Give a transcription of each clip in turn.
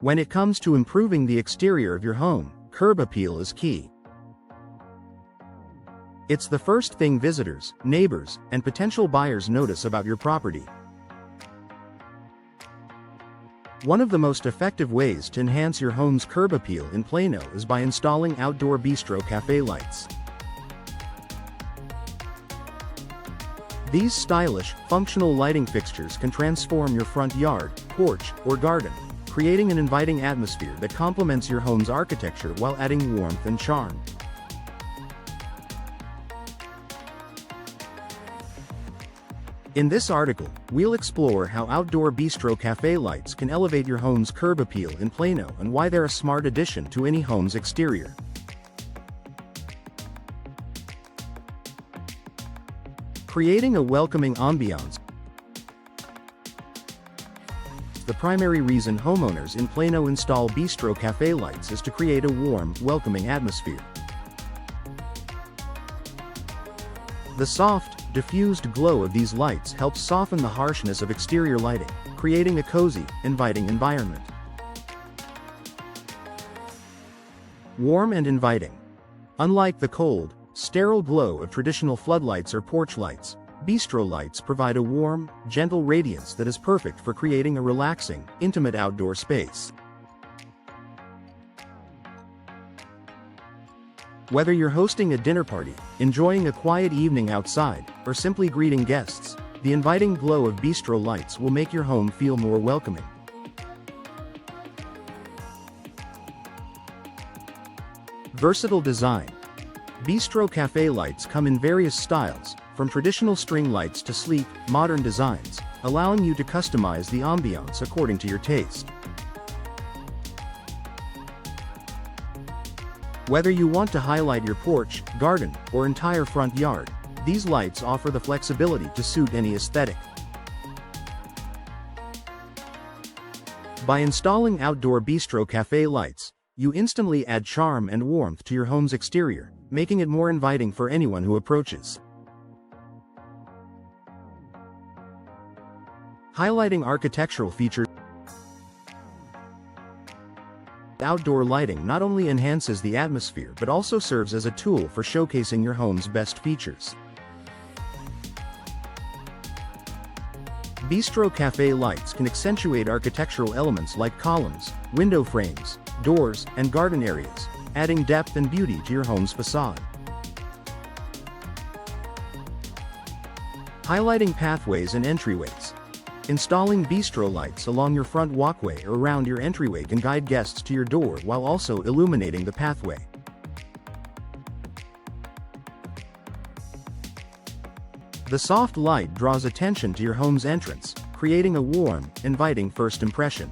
When it comes to improving the exterior of your home, curb appeal is key. It's the first thing visitors, neighbors, and potential buyers notice about your property. One of the most effective ways to enhance your home's curb appeal in Plano is by installing outdoor bistro cafe lights. These stylish, functional lighting fixtures can transform your front yard, porch, or garden, creating an inviting atmosphere that complements your home's architecture while adding warmth and charm. In this article, we'll explore how outdoor bistro cafe lights can elevate your home's curb appeal in Plano and why they're a smart addition to any home's exterior. Creating a welcoming ambiance. The primary reason homeowners in Plano install bistro cafe lights is to create a warm, welcoming atmosphere. The soft, diffused glow of these lights helps soften the harshness of exterior lighting, creating a cozy, inviting environment. Warm and inviting. Unlike the cold, sterile glow of traditional floodlights or porch lights, bistro lights provide a warm, gentle radiance that is perfect for creating a relaxing, intimate outdoor space. Whether you're hosting a dinner party, enjoying a quiet evening outside, or simply greeting guests, the inviting glow of bistro lights will make your home feel more welcoming. Versatile design. Bistro cafe lights come in various styles, from traditional string lights to sleek, modern designs, allowing you to customize the ambiance according to your taste. Whether you want to highlight your porch, garden, or entire front yard, these lights offer the flexibility to suit any aesthetic. By installing outdoor bistro cafe lights, you instantly add charm and warmth to your home's exterior, making it more inviting for anyone who approaches. Highlighting architectural features. Outdoor lighting not only enhances the atmosphere but also serves as a tool for showcasing your home's best features. Bistro cafe lights can accentuate architectural elements like columns, window frames, doors, and garden areas, adding depth and beauty to your home's facade. Highlighting pathways and entryways. Installing bistro lights along your front walkway or around your entryway can guide guests to your door while also illuminating the pathway. The soft light draws attention to your home's entrance, creating a warm, inviting first impression.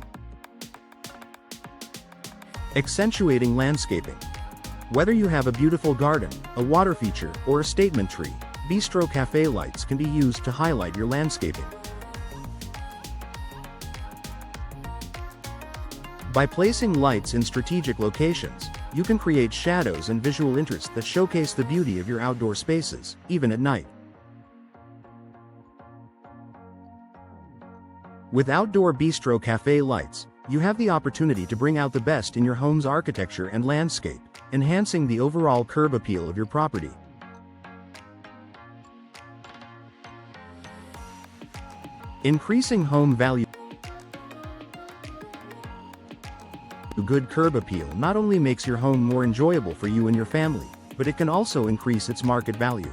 Accentuating landscaping. Whether you have a beautiful garden, a water feature, or a statement tree, bistro cafe lights can be used to highlight your landscaping. By placing lights in strategic locations, you can create shadows and visual interest that showcase the beauty of your outdoor spaces, even at night. With outdoor bistro cafe lights, you have the opportunity to bring out the best in your home's architecture and landscape, enhancing the overall curb appeal of your property. Increasing home value. Good curb appeal not only makes your home more enjoyable for you and your family, but it can also increase its market value.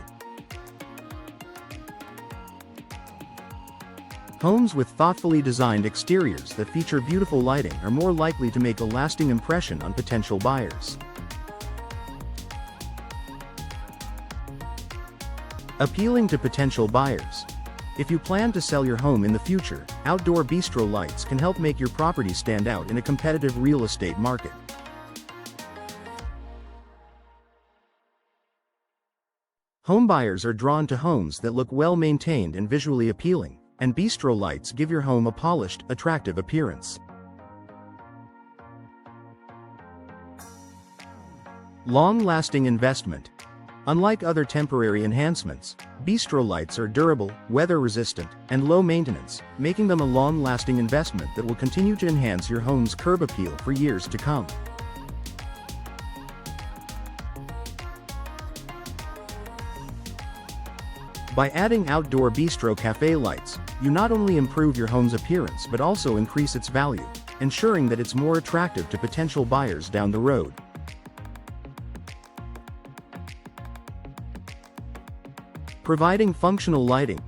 Homes with thoughtfully designed exteriors that feature beautiful lighting are more likely to make a lasting impression on potential buyers. Appealing to potential buyers. If you plan to sell your home in the future, outdoor bistro lights can help make your property stand out in a competitive real estate market. Home buyers are drawn to homes that look well maintained and visually appealing, and bistro lights give your home a polished, attractive appearance. Long-lasting investment. Unlike other temporary enhancements, Bistro lights are durable, weather-resistant, and low-maintenance, making them a long-lasting investment that will continue to enhance your home's curb appeal for years to come. By adding outdoor bistro cafe lights, you not only improve your home's appearance but also increase its value, ensuring that it's more attractive to potential buyers down the road. Providing functional lighting.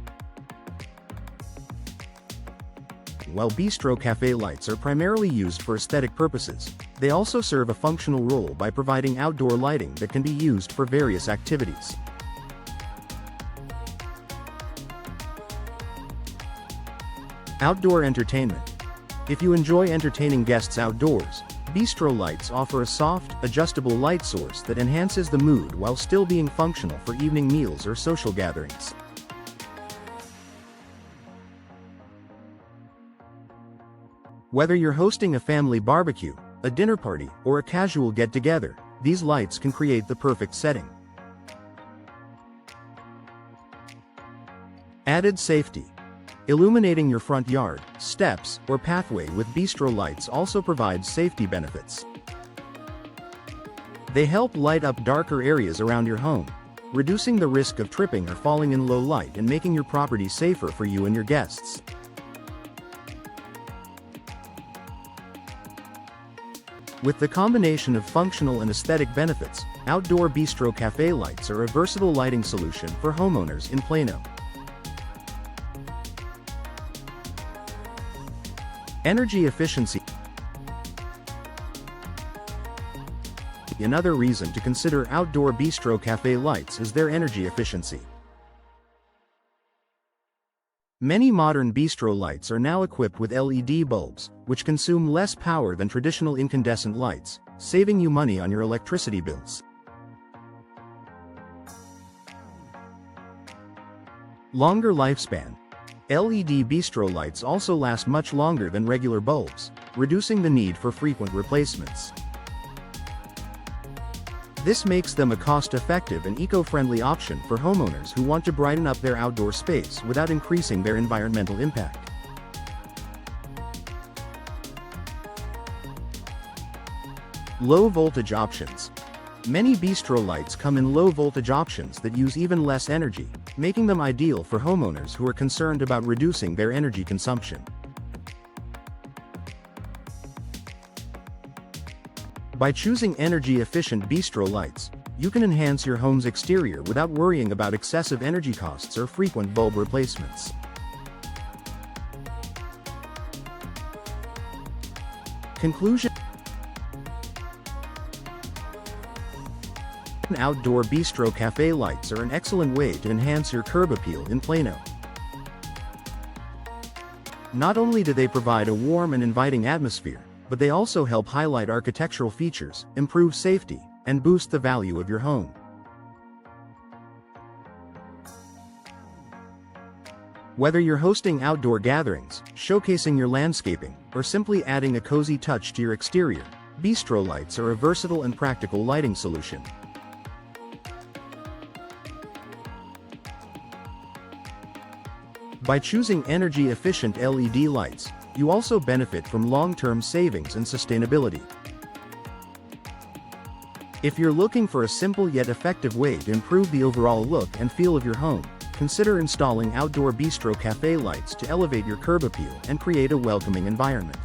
While bistro cafe lights are primarily used for aesthetic purposes, they also serve a functional role by providing outdoor lighting that can be used for various activities. Outdoor entertainment. If you enjoy entertaining guests outdoors, bistro lights offer a soft, adjustable light source that enhances the mood while still being functional for evening meals or social gatherings. Whether you're hosting a family barbecue, a dinner party, or a casual get-together, these lights can create the perfect setting. Added safety. Illuminating your front yard, steps, or pathway with bistro lights also provides safety benefits. They help light up darker areas around your home, reducing the risk of tripping or falling in low light and making your property safer for you and your guests. With the combination of functional and aesthetic benefits, outdoor bistro cafe lights are a versatile lighting solution for homeowners in Plano. Energy efficiency. Another reason to consider outdoor bistro cafe lights is their energy efficiency. Many modern bistro lights are now equipped with LED bulbs, which consume less power than traditional incandescent lights, saving you money on your electricity bills. Longer lifespan. LED bistro lights also last much longer than regular bulbs, reducing the need for frequent replacements. This makes them a cost-effective and eco-friendly option for homeowners who want to brighten up their outdoor space without increasing their environmental impact. Low voltage options. Many bistro lights come in low voltage options that use even less energy, making them ideal for homeowners who are concerned about reducing their energy consumption. By choosing energy-efficient bistro lights, you can enhance your home's exterior without worrying about excessive energy costs or frequent bulb replacements. Conclusion. Outdoor bistro cafe lights are an excellent way to enhance your curb appeal in Plano. Not only do they provide a warm and inviting atmosphere, but they also help highlight architectural features, improve safety, and boost the value of your home. Whether you're hosting outdoor gatherings, showcasing your landscaping, or simply adding a cozy touch to your exterior, bistro lights are a versatile and practical lighting solution. By choosing energy-efficient LED lights, you also benefit from long-term savings and sustainability. If you're looking for a simple yet effective way to improve the overall look and feel of your home, consider installing outdoor bistro cafe lights to elevate your curb appeal and create a welcoming environment.